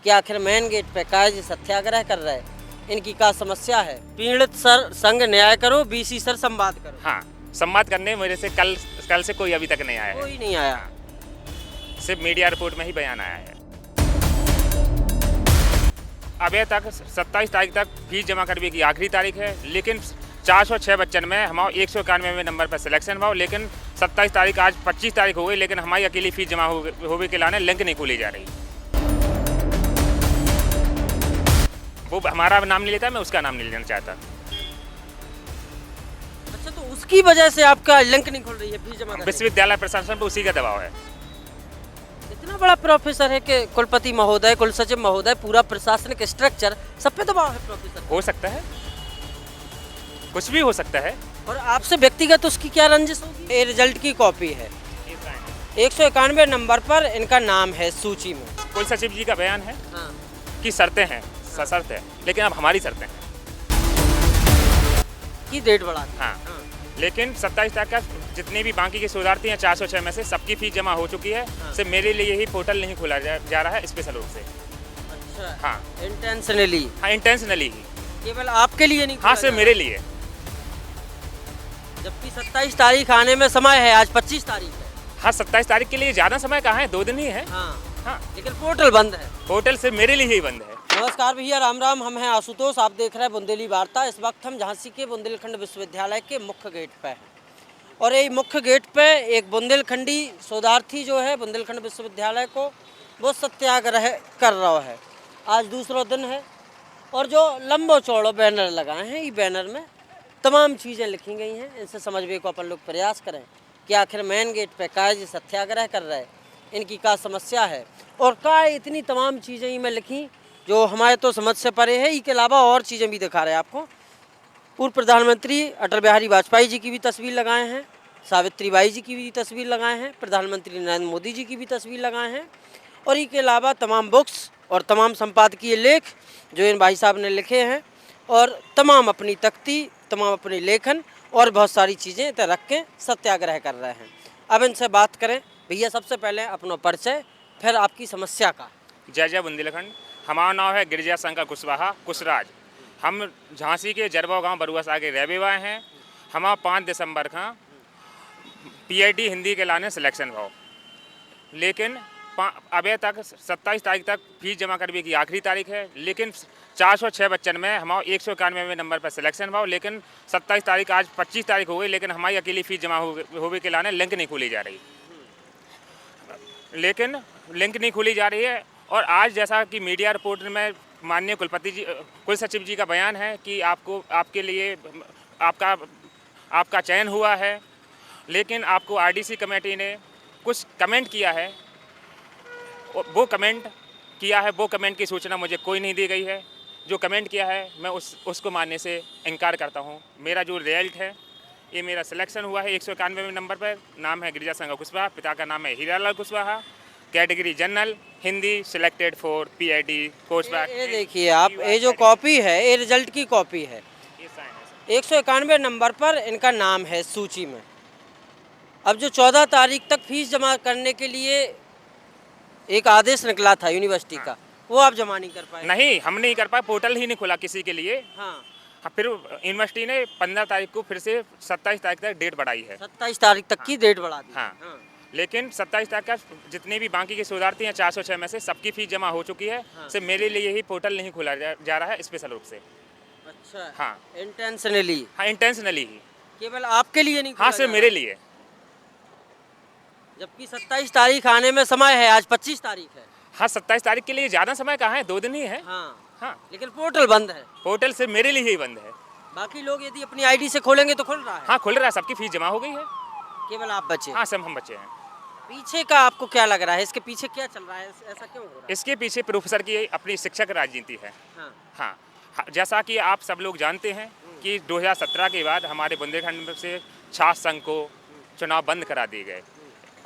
कि आखिर main gate पे काहे सत्याग्रह कर रहे हैं, इनकी क्या समस्या है। पीड़ित सर संग न्याय करो, बीसी सर संवाद करो। हाँ, संवाद करने मेरे से कल से कोई अभी तक नहीं आया है। कोई नहीं आया। सिर्फ मीडिया रिपोर्ट में ही बयान आया है। अभी तक 27 तारीख तक फीस जमा करने की आखिरी तारीख है, लेकिन 406 बच्चन में हमारा 191 नंबर पर सिलेक्शन हुआ, लेकिन 27 तारीख आज 25 तारीख हो गई, लेकिन हमारी अकेली फीस जमा होने के लाने लिंक नहीं खोली जा रही। वो हमारा नाम नहीं लेता, मैं उसका नाम नहीं लेना चाहता। अच्छा, तो उसकी वजह से आपका लिंक नहीं खुल रही है फीस जमा करने की? विश्वविद्यालय प्रशासन पर उसी का दबाव है। इतना बड़ा प्रोफेसर है कि कुलपति महोदय, कुल सचिव महोदय, पूरा प्रशासनिक स्ट्रक्चर सब पे दबाव है प्रोफेसर। हो सकता है, कुछ भी हो सकता है। और आपसे व्यक्तिगत उसकी क्या रंजिश होगी? ये रिजल्ट की कॉपी है, 191 नंबर पर इनका नाम है सूची में। कुल सचिव जी का बयान है हाँ। कि शर्तें हैं, सशर्त है, लेकिन अब हमारी शर्तें हैं की डेट बढ़ा दी। हाँ। लेकिन 27 तारीख का जितने भी बाकी के शोधार्थी हैं 406 में से सबकी फीस जमा हो चुकी है। सिर्फ मेरे लिए ही पोर्टल नहीं खोला जा रहा है स्पेशल रूप से। अच्छा। हाँ, इंटेंशनली? हाँ, इंटेंशनली ही। केवल आपके लिए नहीं? हाँ, सिर्फ मेरे लिए। जबकि 27 तारीख आने में समय है, आज 25 तारीख है। हाँ, 27 तारीख के लिए ज़्यादा समय कहाँ है, 2 दिन ही है। हाँ। हाँ, लेकिन पोर्टल बंद है। पोर्टल सिर्फ मेरे लिए ही बंद है। नमस्कार भैया, राम राम। हम हैं आशुतोष, आप देख रहे हैं बुंदेली वार्ता। इस वक्त हम झांसी के बुंदेलखंड विश्वविद्यालय के मुख्य गेट पे हैं और ये मुख्य गेट पे एक बुंदेलखंडी शोधार्थी जो है बुंदेलखंड विश्वविद्यालय को वो सत्याग्रह कर रहा है। आज दूसरा दिन है और जो लंबो चौड़ो बैनर लगाए हैं, ये बैनर में तमाम चीज़ें लिखी गई हैं। इनसे समझने को अपन लोग प्रयास करें कि आखिर मेन गेट पे काहे सत्याग्रह कर रहे हैं, इनकी क्या समस्या है और क्या इतनी तमाम चीज़ें ही में लिखी जो हमारे तो समझ से परे है। इसके अलावा और चीज़ें भी दिखा रहे हैं आपको। पूर्व प्रधानमंत्री अटल बिहारी वाजपेयी जी की भी तस्वीर लगाए हैं, सावित्रीबाई जी की भी तस्वीर लगाए हैं, प्रधानमंत्री नरेंद्र मोदी जी की भी तस्वीर लगाए हैं और इसके अलावा तमाम बुक्स और तमाम संपादकीय लेख जो इन भाई साहब ने लिखे हैं और तमाम अपनी तख्ती, तमाम अपने लेखन और बहुत सारी चीज़ें इधर रख के सत्याग्रह कर रहे हैं। अब इनसे बात करें। भैया, सबसे पहले अपना परिचय, फिर आपकी समस्या का। जय जय बुंदेलखंड। हमारा नाम है गिरिजा शंकर कुशवाहा कुशराज। हम झांसी के जरबा गांव बरुआ के रहने वाले हैं। हमारा 5 दिसंबर का पीआईटी हिंदी के लाने सिलेक्शन हुआ, लेकिन अभी तक 27 तारीख तक फीस जमा करने की आखिरी तारीख है, लेकिन 406 बच्चन में हमारा 191 नंबर पर सिलेक्शन हुआ, लेकिन 27 तारीख आज 25 तारीख हो गई, लेकिन हमारी अकेली फीस जमा होने के लाने लिंक नहीं खोली जा रही। लेकिन लिंक नहीं खोली जा रही है और आज जैसा कि मीडिया रिपोर्ट में माननीय कुलपति जी, कुल सचिव जी का बयान है कि आपके लिए आपका चयन हुआ है, लेकिन आपको आरडीसी कमेटी ने कुछ कमेंट किया है। वो कमेंट की सूचना मुझे कोई नहीं दी गई है। जो कमेंट किया है मैं उसको मानने से इनकार करता हूँ। मेरा जो रिजल्ट है, ये मेरा सिलेक्शन हुआ है 191 नंबर पर। नाम है गिरिजा शंकर कुशवाहा, पिता का नाम है Hiralal Kushwaha, category general Hindi, selected for PIT course. ये देखिए आप, ये जो कॉपी है ये रिजल्ट की कॉपी है। 191 नंबर पर इनका नाम है सूची में। अब जो 14 तारीख तक फीस जमा करने के लिए एक आदेश निकला था यूनिवर्सिटी का, वो आप जमा नहीं कर पाए? नहीं, हम नहीं कर पाए, पोर्टल ही नहीं खुला किसी के लिए। हाँ। फिर यूनिवर्सिटी ने 15 तारीख को फिर से 27 तारीख तक डेट बढ़ाई है। 27 तारीख तक की डेट बढ़ा दी। हाँ। लेकिन 27 तारीख का जितने भी बाकी के शोधार्थी हैं 406 में से सबकी फीस जमा हो चुकी है। सिर्फ मेरे लिए ही पोर्टल नहीं खोला जा रहा है स्पेशल रूप से। अच्छा। हाँ, इंटेंशनली? हाँ, इंटेंशनली ही। केवल आपके लिए नहीं? हाँ, सिर्फ मेरे लिए। जबकि 27 तारीख आने में समय है, आज 25 तारीख है। हाँ, 27 तारीख के लिए ज़्यादा समय कहाँ है, 2 दिन ही है। हाँ। हाँ, लेकिन पोर्टल बंद है। पोर्टल सिर्फ मेरे लिए ही बंद है। बाकी लोग यदि अपनी आईडी से खोलेंगे तो खुल रहा है। हाँ, खुल रहा है, सबकी फीस जमा हो गई है। केवल आप बचे? हाँ, सब हम बचे हैं। पीछे का आपको क्या लग रहा है, इसके पीछे क्या चल रहा है, ऐसा क्यों हो रहा है? इसके पीछे प्रोफेसर की अपनी शिक्षक राजनीति है। हाँ। हाँ, जैसा कि आप सब लोग जानते हैं कि 2017 के बाद हमारे बुंदेलखंड से छात्र संघ को चुनाव बंद करा दिए गए।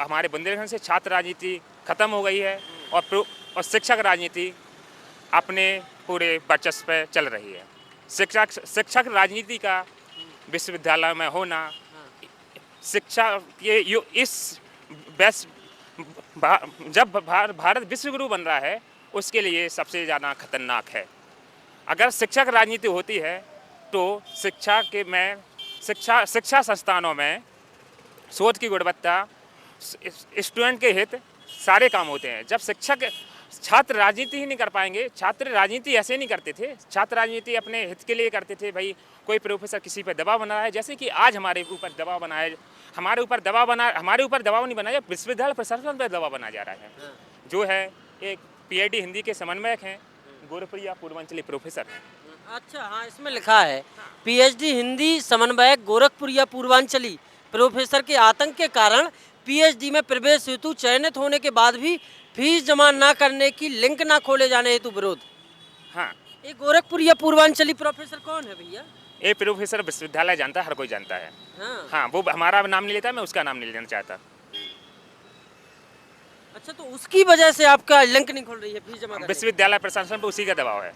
हमारे बुंदेलखंड से छात्र राजनीति खत्म हो गई है और शिक्षक राजनीति अपने पूरे वर्चस्व पे चल रही है। शिक्षक राजनीति का विश्वविद्यालय में होना, शिक्षा के इस जब भारत विश्व गुरु बन रहा है उसके लिए सबसे ज़्यादा खतरनाक है। अगर शिक्षक राजनीति होती है तो शिक्षा संस्थानों में शोध की गुणवत्ता, स्टूडेंट के हित, सारे काम होते हैं। जब शिक्षक छात्र राजनीति ही नहीं कर पाएंगे, छात्र राजनीति ऐसे नहीं करते थे, छात्र राजनीति अपने हित के लिए करते थे। भाई कोई प्रोफेसर किसी पर दबाव बना रहा है, जैसे कि आज हमारे ऊपर दबाव बनाया, हमारे ऊपर दबाव नहीं बनाया, विश्वविद्यालय प्रशासन पर दबाव बनाया जा रहा है। जो है एक पीएचडी हिंदी के समन्वयक हैं, गोरखप्रिया पूर्वांचली प्रोफेसर हैं। अच्छा, हाँ, इसमें लिखा है पीएचडी हिंदी समन्वयक गोरखपुरिया पूर्वांचली प्रोफेसर के आतंक के कारण पीएचडी में प्रवेश हेतु चयनित होने के बाद भी फीस जमा न करने की लिंक न खोले जाने हेतु विरोध। हाँ, ये गोरखपुरिया पूर्वांचली प्रोफेसर कौन है भैया? ये प्रोफेसर विश्वविद्यालय जानता है, हर कोई जानता है। हाँ, वो हमारा नाम नहीं लेता, मैं उसका नाम नहीं लेना चाहता। अच्छा, तो उसकी वजह से आपका लिंक नहीं खोल रही है फीस जमा करने की? विश्वविद्यालय प्रशासन पर उसी का दबाव है।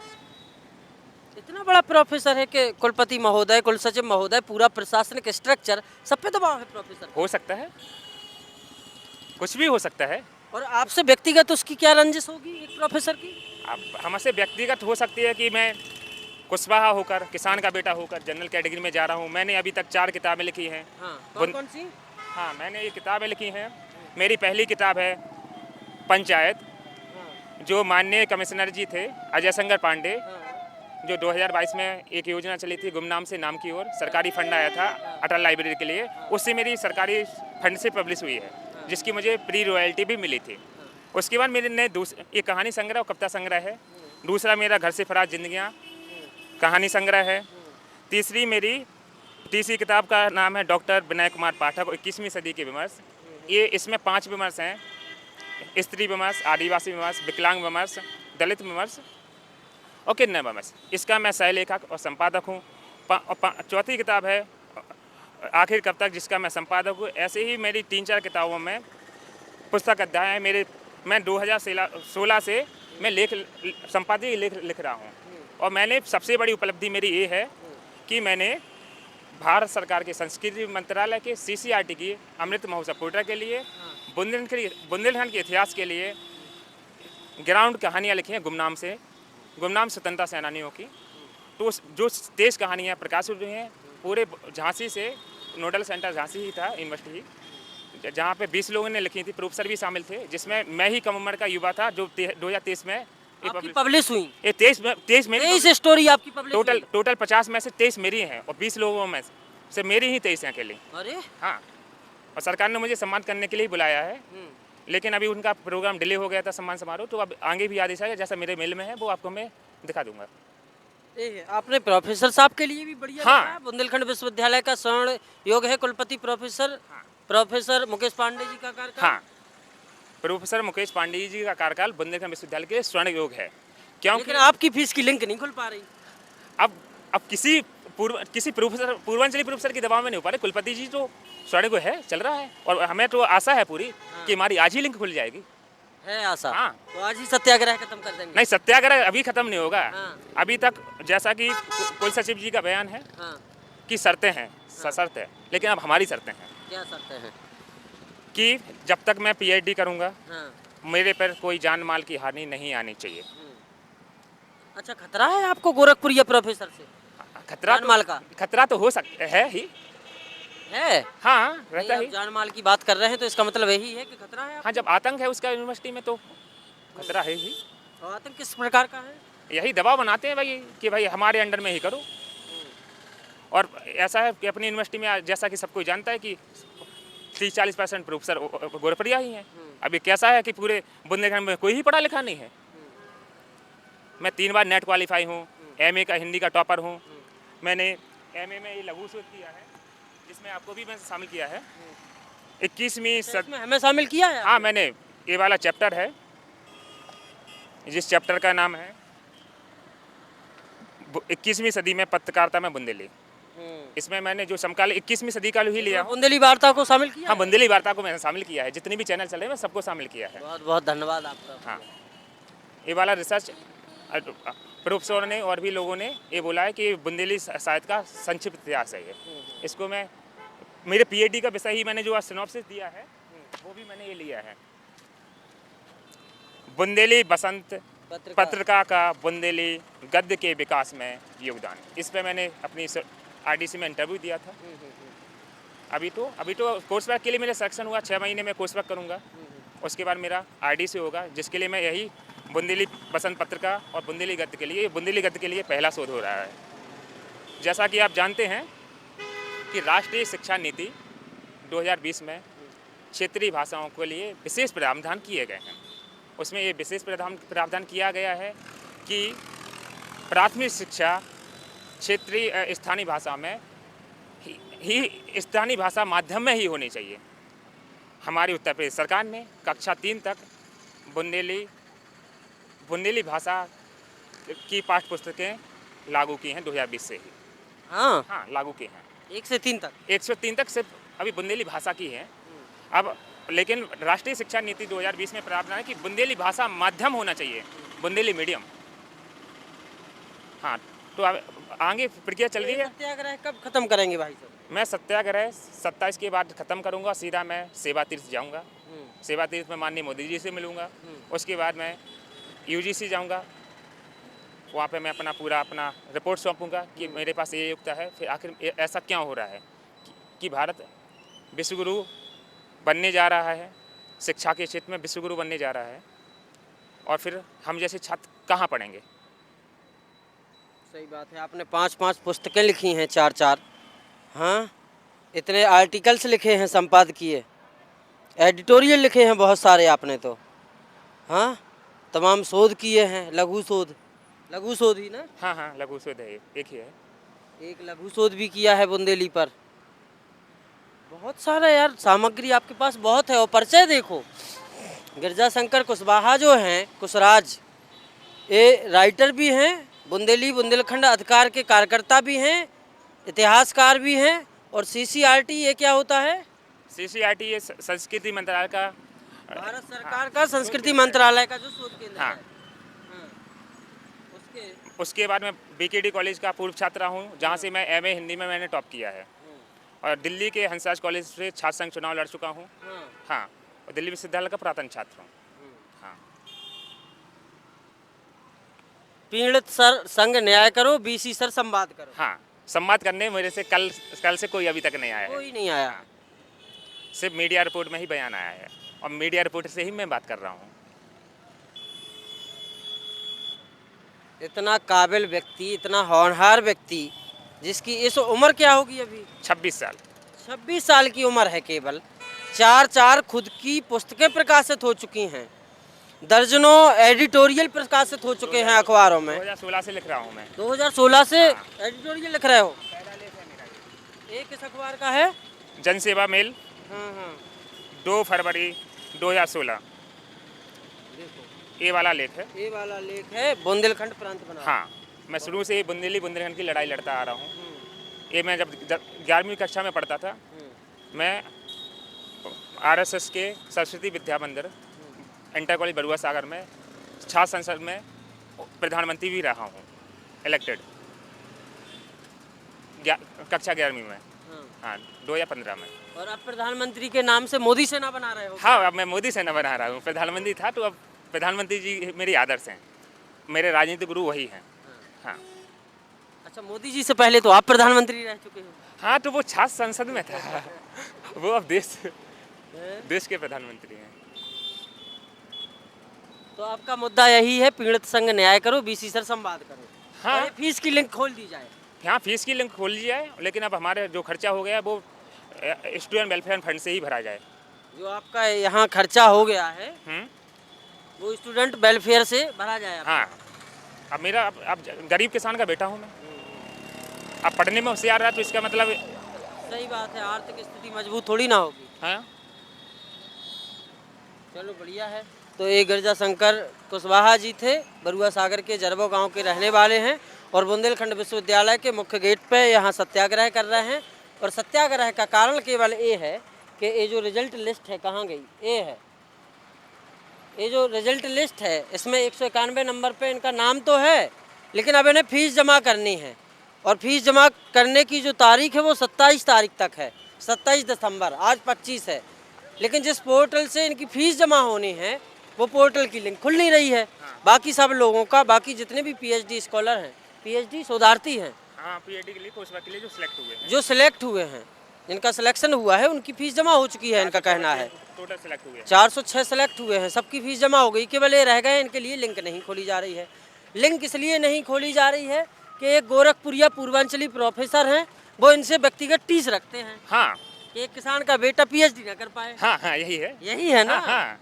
इतना बड़ा प्रोफेसर है कि कुलपति महोदय, कुल सचिव महोदय, पूरा प्रशासनिक स्ट्रक्चर सब पे दबाव है प्रोफेसर। हो सकता है, कुछ भी हो सकता है। और आपसे व्यक्तिगत उसकी क्या रंजिश होगी एक प्रोफेसर की? अब हमसे व्यक्तिगत हो सकती है कि मैं कुशवाहा होकर, किसान का बेटा होकर जनरल कैटेगरी में जा रहा हूँ। मैंने अभी तक 4 किताबें लिखी हैं। हाँ, कौन सी? हाँ, मैंने ये किताबें लिखी हैं। मेरी पहली किताब है पंचायत, जो माननीय कमिश्नर जी थे अजय शंकर पांडे, जो 2022 में एक योजना चली थी गुमनाम से नाम की ओर, सरकारी फंड आया था अटल लाइब्रेरी के लिए, उससे मेरी सरकारी फंड से पब्लिश हुई है, जिसकी मुझे प्री रॉयल्टी भी मिली थी। उसके बाद मेरे ने ये कहानी संग्रह और कविता संग्रह है। दूसरा मेरा घर से फराज जिंदगियाँ कहानी संग्रह है। तीसरी किताब का नाम है डॉक्टर विनय कुमार पाठक 21वीं सदी के विमर्श। ये इसमें 5 विमर्श हैं: स्त्री विमर्श, आदिवासी विमर्श, विकलांग विमर्श, दलित विमर्श और किन्नर विमर्श। इसका मैं सह लेखक और संपादक हूँ। चौथी किताब है आखिर कब तक, जिसका मैं संपादक हूँ। ऐसे ही मेरी 3-4 किताबों में पुस्तक अध्याय है मैं 2016 से मैं संपादकीय लेख लिख रहा हूँ। और मैंने सबसे बड़ी उपलब्धि मेरी ये है कि मैंने भारत सरकार के संस्कृति मंत्रालय के CCRT की अमृत महोत्सव पोर्टल के लिए बुंदेलखंड के इतिहास के लिए ग्राउंड कहानियाँ लिखी हैं गुमनाम स्वतंत्रता सेनानियों की। तो जो 23 कहानियाँ प्रकाशित हुई हैं पूरे झांसी से, नोडल सेंटर झांसी ही था, यूनिवर्सिटी ही, जहाँ पे 20 लोगों ने लिखी थी, प्रोफेसर भी शामिल थे, जिसमें मैं ही कम उम्र का युवा था जो 2023 में पब्लिश हुई। ये 23 मेरी स्टोरी आपकी पब्लिश टोटल 50 में से 23 मेरी हैं और 20 लोगों में से मेरी ही 23 हैं अकेली। अरे हाँ, और सरकार ने मुझे सम्मान करने के लिए बुलाया है, लेकिन अभी उनका प्रोग्राम डिले हो गया था सम्मान समारोह, तो अब आगे भी आदेश आएगा, जैसा मेरे मेल में है वो आपको मैं दिखा दूंगा। आपने प्रोफेसर साहब के लिए भी बढ़िया हाँ, लिखा है। बुंदेलखंड विश्वविद्यालय का स्वर्ण योग है कुलपति प्रोफेसर मुकेश पांडे जी का कार्यकाल। हाँ, प्रोफेसर मुकेश पांडे जी का कार्यकाल बुंदेलखंड विश्वविद्यालय के स्वर्ण योग है। क्योंकि लेकिन आपकी फीस की लिंक नहीं खुल पा रही। अब किसी पूर्वांचली प्रोफेसर के दबाव में नहीं हो पा रहे। कुलपति जी तो स्वर्ण योग है, चल रहा है, और हमें तो आशा है पूरी कि हमारी आज ही लिंक खुल जाएगी। है आशा? हाँ, तो आज ही सत्याग्रह खत्म कर देंगे? नहीं, सत्याग्रह अभी खत्म नहीं होगा। अभी तक जैसा कि कुल सचिव जी का बयान है कि शर्तें हैं, सशर्त है, लेकिन अब हमारी शर्तें हैं। क्या शर्तें हैं? कि जब तक मैं PhD करूंगा मेरे पर कोई जान माल की हानि नहीं आनी चाहिए। अच्छा, खतरा है आपको गोरखपुरिया प्रोफेसर से? खतरा तो हो सकता है ही है। हाँ, रहता ही। जान माल की बात कर रहे हैं तो इसका मतलब यही है कि खतरा है। हाँ, जब आतंक है उसका यूनिवर्सिटी में तो खतरा है ही। और आतंक किस प्रकार का है? यही दबाव बनाते हैं भाई कि भाई हमारे अंडर में ही करो। और ऐसा है कि अपनी यूनिवर्सिटी में जैसा कि सबको जानता है कि 30-40% प्रोफेसर गोरखपुरिया ही हैं। अभी कैसा है कि पूरे बुंदेलखंड में कोई ही पढ़ा लिखा नहीं है। मैं 3 बार नेट क्वालिफाई हूँ, MA का हिंदी का टॉपर हूँ। मैंने MA में ये लघु शोध किया है, जिसमें आपको भी मैं शामिल किया है। 21वीं सदी हमें शामिल किया है? हाँ, मैंने ये वाला चैप्टर है, जिस चैप्टर का नाम है 21वीं सदी में पत्रकारिता में बुंदेली। इसमें मैंने जो समकालीन 21वीं सदी का ही लिया। बुंदेली वार्ता को शामिल किया? हाँ, बुंदेली वार्ता को मैंने शामिल किया है। जितनी भी चैनल चले मैं सबको शामिल किया है। बहुत बहुत धन्यवाद आपका। हाँ, ये वाला रिसर्च प्रोफेसर ने और भी लोगों ने ये बोला है कि बुंदेली साहित्य का संक्षिप्त इतिहास है ये। इसको मैं मेरे PhD का विषय ही मैंने जो सिनॉप्सिस दिया है वो भी मैंने ये लिया है। बुंदेली बसंत पत्रिका का बुंदेली गद्य के विकास में योगदान। इस पे मैंने अपनी आरडीसी में इंटरव्यू दिया था। अभी तो कोर्स वर्क के लिए मेरा सिलेक्शन हुआ, 6 महीने में कोर्स वर्क करूँगा, उसके बाद मेरा आरडीसी होगा, जिसके लिए मैं यही बुंदेली बसंत पत्रिका और बुंदेली गद्य के लिए पहला शोध हो रहा है। जैसा कि आप जानते हैं कि राष्ट्रीय शिक्षा नीति 2020 में क्षेत्रीय भाषाओं के लिए विशेष प्रावधान किए गए हैं। उसमें ये विशेष प्रावधान किया गया है कि प्राथमिक शिक्षा क्षेत्रीय स्थानीय भाषा में ही स्थानीय भाषा माध्यम में ही होनी चाहिए। हमारी उत्तर प्रदेश सरकार ने कक्षा 3 तक बुंदेली भाषा की पाठ्य पुस्तकें लागू की हैं 2020 से ही। हाँ, लागू की हैं 1 से 3 तक। 1 से 3 तक सिर्फ अभी बुंदेली भाषा की है। अब लेकिन राष्ट्रीय शिक्षा नीति 2020 में प्रावधान है कि बुंदेली भाषा माध्यम होना चाहिए, बुंदेली मीडियम। हाँ, तो अब आगे प्रक्रिया चल रही है। सत्याग्रह कब खत्म करेंगे भाई साहब? मैं सत्याग्रह 27 के बाद ख़त्म करूंगा, सीधा मैं सेवा तीर्थ जाऊंगा। सेवा तीर्थ में माननीय मोदी जी से मिलूंगा। उसके बाद मैं यूजीसी जाऊंगा, वहाँ पे मैं अपना रिपोर्ट सौंपूंगा कि मेरे पास ये युक्ता है। फिर आखिर ऐसा क्या हो रहा है कि भारत विश्वगुरु बनने जा रहा है, शिक्षा के क्षेत्र में विश्वगुरु बनने जा रहा है, और फिर हम जैसे छात्र कहाँ पढ़ेंगे। सही बात है। आपने 5-5 पुस्तकें लिखी हैं, 4-4। हाँ, इतने आर्टिकल्स लिखे हैं, संपादकीय, एडिटोरियल लिखे हैं बहुत सारे आपने तो। हाँ, तमाम शोध किए हैं, लघु शोध ही ना? हाँ, लघु शोध है, एक ही है। एक लघु शोध भी किया है बुंदेली पर। बहुत सारा यार सामग्री आपके पास बहुत है। और परिचय देखो, गिरजाशंकर कुशवाहा जो हैं, कुशराज, ये राइटर भी हैं, बुंदेलखंड अधिकार के कार्यकर्ता भी हैं, इतिहासकार भी हैं। और सीसीआरटी ये क्या होता है? सीसीआरटी ये संस्कृति मंत्रालय का, भारत सरकार का संस्कृति मंत्रालय का जो शोध केंद्र हाँ। है। उसके बाद मैं बीकेडी कॉलेज का पूर्व छात्र हूँ, जहाँ से मैं एमए हिंदी में मैंने टॉप किया है। और दिल्ली के हंसराज कॉलेज से छात्र संघ चुनाव लड़ चुका हूँ। हाँ, और दिल्ली विश्वविद्यालय का पुरातन छात्र हूँ। हाँ। पीड़ित सर संग न्याय करो, बीसी सर संवाद करो। हाँ, संवाद करने मेरे से कल से कोई अभी तक नहीं आया है। कोई नहीं आया। सिर्फ मीडिया रिपोर्ट में ही बयान आया है, और मीडिया रिपोर्ट से ही मैं बात कर रहा हूँ। इतना काबिल व्यक्ति, इतना होनहार व्यक्ति, जिसकी इस उम्र क्या होगी अभी? 26 साल। 26 साल की उम्र है केवल। 4 खुद की पुस्तकें प्रकाशित हो चुकी हैं, दर्जनों एडिटोरियल प्रकाशित हो चुके हैं अखबारों में। 2016 से लिख रहा हूँ मैं। 2016 से एडिटोरियल लिख रहे हो? एक किस अखबार का है? जनसेवा मेल, हाँ। 2 फरवरी 2016। ये वाला लेख है, बुंदेलखंड प्रांत बना। हाँ, मैं शुरू से ही बुंदेलखंड की लड़ाई लड़ता आ रहा हूँ। ये मैं जब 11वीं कक्षा में पढ़ता था, मैं आरएसएस के सरस्वती विद्या मंदिर इंटर कॉलेज बरुआ सागर में छात्र संसद में प्रधानमंत्री भी रहा हूँ, इलेक्टेड कक्षा 11वीं में। हाँ, 2015 में। और अब प्रधानमंत्री के नाम से मोदी सेना बना रहे हो? हाँ, अब मैं मोदी सेना बना रहा हूँ। प्रधानमंत्री था, तो अब प्रधानमंत्री जी मेरी आदर्श हैं, मेरे राजनीतिक गुरु वही हैं। हाँ। अच्छा, मोदी जी से पहले तो आप प्रधानमंत्री रह चुके हो? हाँ, तो वो छात्र संसद में था। वो अब देश के प्रधानमंत्री हैं। तो आपका मुद्दा यही है, पीड़ित संग न्याय करो, बीसी सर संवाद करो। हाँ, और ये फीस की लिंक खोल दी जाए। हाँ, फीस की लिंक खोल ली जाए, लेकिन अब हमारे जो खर्चा हो गया वो स्टूडेंट वेलफेयर फंड से ही भरा जाए। जो आपका यहाँ खर्चा हो गया है वो स्टूडेंट वेलफेयर से भरा जाए। हाँ, अब गरीब किसान का बेटा हूँ मैं। अब पढ़ने में होशियार रहा तो इसका मतलब। सही बात है, आर्थिक स्थिति मजबूत थोड़ी ना होगी। हाँ, चलो बढ़िया है। तो ये गिरजाशंकर कुशवाहा जी थे, बरुआ सागर के जरबो गांव के रहने वाले हैं, और बुंदेलखंड विश्वविद्यालय के मुख्य गेट पे यहाँ सत्याग्रह कर रहे हैं। और सत्याग्रह का कारण केवल ये है कि ये जो रिजल्ट लिस्ट है कहाँ गई, ये है। ये जो रिजल्ट लिस्ट है इसमें 191 नंबर पे इनका नाम तो है, लेकिन अब इन्हें फीस जमा करनी है। और फीस जमा करने की जो तारीख है वो 27 तारीख तक है, 27 दिसंबर। आज 25 है, लेकिन जिस पोर्टल से इनकी फ़ीस जमा होनी है वो पोर्टल की लिंक खुल नहीं रही है। बाकी सब लोगों का, बाकी जितने भी पीएचडी स्कॉलर हैं, पीएचडी शोधार्थी हैं, हाँ, पीएचडी के लिए, पोस्ट के लिए जो सिलेक्ट हुए हैं, जो सिलेक्ट हुए हैं, जिनका सिलेक्शन हुआ है, उनकी फीस जमा हो चुकी है, इनका कहना है। टोटल सिलेक्ट हुए हैं। 406 सेलेक्ट हुए हैं, सबकी फीस जमा हो गई, केवल ये रह गए इनके लिए लिंक नहीं खोली जा रही है। लिंक इसलिए नहीं खोली जा रही है कि एक गोरखपुरिया पूर्वांचली प्रोफेसर हैं, वो इनसे व्यक्तिगत टीस रखते हैं हाँ कि एक किसान का बेटा पीएचडी ना कर पाए। हाँ हाँ, यही है। यही है ना। हाँ हाँ,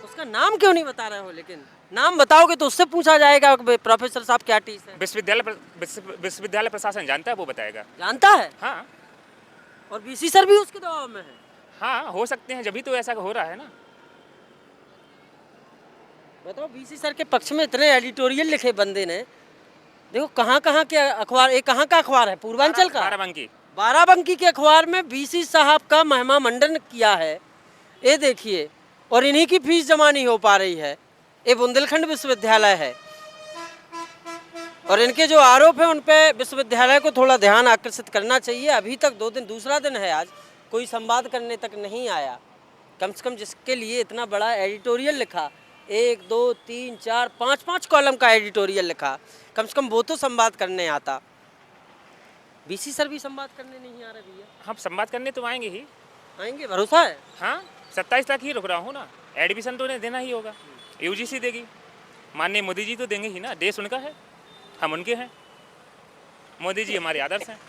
उसका नाम क्यों नहीं बता रहे हो? लेकिन नाम बताओगे तो उससे पूछा जाएगा कि प्रोफेसर साहब क्या टीस है। विश्वविद्यालय प्रशासन जानता है, वो बताएगा। जानता है, हाँ और बीसी सर भी उसके दबाव में है। हाँ, हो सकते हैं, जभी तो ऐसा हो रहा है ना। बताओ, बीसी सर के पक्ष में इतने एडिटोरियल लिखे बंदे ने, देखो कहाँ कहाँ के अखबार, एक कहाँ का अखबार है, पूर्वांचल का, बाराबंकी। बाराबंकी के अखबार में बीसी साहब का महिमा मंडन किया है, ये देखिए, और इन्हीं की फीस जमा नहीं हो पा रही है। ये बुंदेलखंड विश्वविद्यालय है, और इनके जो आरोप है उन पे विश्वविद्यालय को थोड़ा ध्यान आकर्षित करना चाहिए। अभी तक 2 दिन, दूसरा दिन है आज, कोई संवाद करने तक नहीं आया। कम से कम जिसके लिए इतना बड़ा एडिटोरियल लिखा, 1 2 3 4 5 कॉलम का एडिटोरियल लिखा, कम से कम वो तो संवाद करने आता। बीसी सर भी संवाद करने नहीं आ रहे भैया। हम संवाद करने तो आएंगे ही। आएंगे, भरोसा है। हाँ, 27 तक ही रुक रहा हूँ ना। एडमिशन तो उन्हें देना ही होगा, यूजीसी देगी, माननीय मोदी जी तो देंगे ही ना। देश उनका है, हम उनके हैं, मोदी जी हमारे आदर्श हैं।